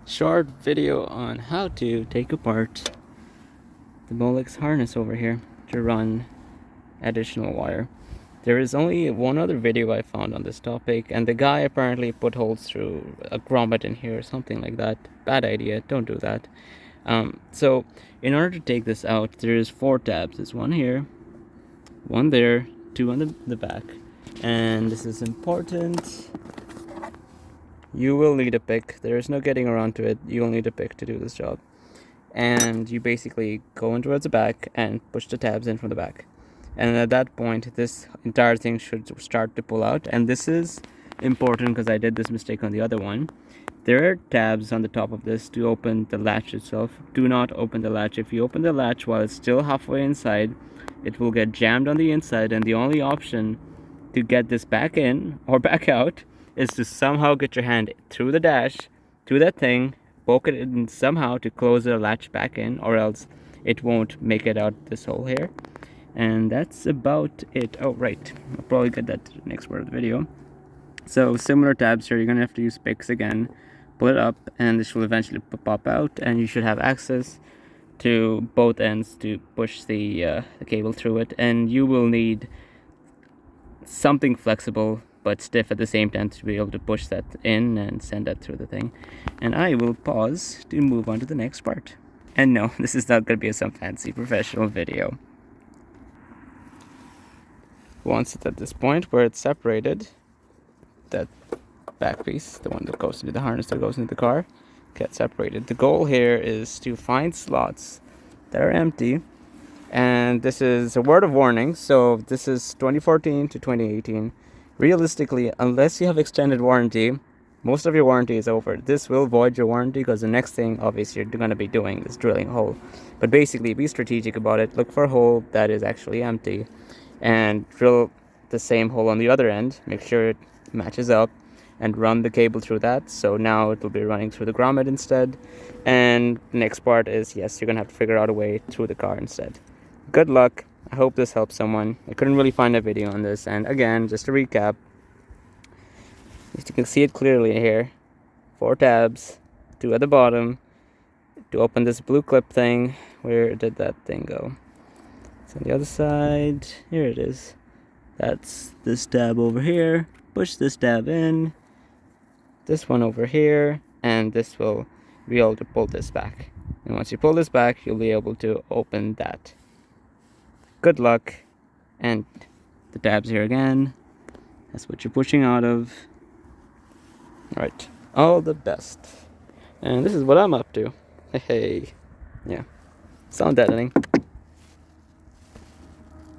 short video on how to take apart the molex harness over here to run additional wire. There is only one other video I found on this topic, and the guy apparently put holes through a grommet in here or something like that. Bad idea, don't do that. So in order to take this out, there's 4 tabs. There's one here, one there, 2 on the back, and this is important. You will need a pick. There is no getting around to it. You will need a pick to do this job. And you basically go in towards the back and push the tabs in from the back. And at that point, this entire thing should start to pull out. And this is important because I did this mistake on the other one. There are tabs on the top of this to open the latch itself. Do not open the latch. If you open the latch while it's still halfway inside, it will get jammed on the inside, and the only option to get this back in or back out is to somehow get your hand through the dash to that thing, poke it in somehow to close the latch back in, or else it won't make it out this hole here. And that's about it. Oh right, I'll probably get that to the next part of the video. So similar tabs here, you're gonna have to use picks again, pull it up, and this will eventually pop out, and you should have access to both ends to push the cable through it. And you will need something flexible but stiff at the same time to be able to push that in and send that through the thing. And I will pause to move on to the next part. And no, this is not going to be some fancy professional video. Once it's at this point where it's separated, that back piece, the one that goes into the harness that goes into the car, gets separated. The goal here is to find slots that are empty. And this is a word of warning. So this is 2014 to 2018. Realistically, unless you have extended warranty, most of your warranty is over. This will void your warranty because the next thing obviously you're going to be doing is drilling a hole. But basically, be strategic about it. Look for a hole that is actually empty and drill the same hole on the other end. Make sure it matches up and run the cable through that. So now it will be running through the grommet instead. And the next part is, yes, you're going to have to figure out a way through the car instead. Good luck. I hope this helps someone. I couldn't really find a video on this. And again, just to recap, you can see it clearly here. 4 tabs, 2 at the bottom to open this blue clip thing. Where did that thing go? It's on the other side. Here it is. That's this tab over here. Push this tab in. This one over here. And this will be able to pull this back. And once you pull this back, you'll be able to open that. Good luck. And the tabs here again. That's what you're pushing out of. Alright, all the best. And this is what I'm up to. Hey, yeah. Sound editing.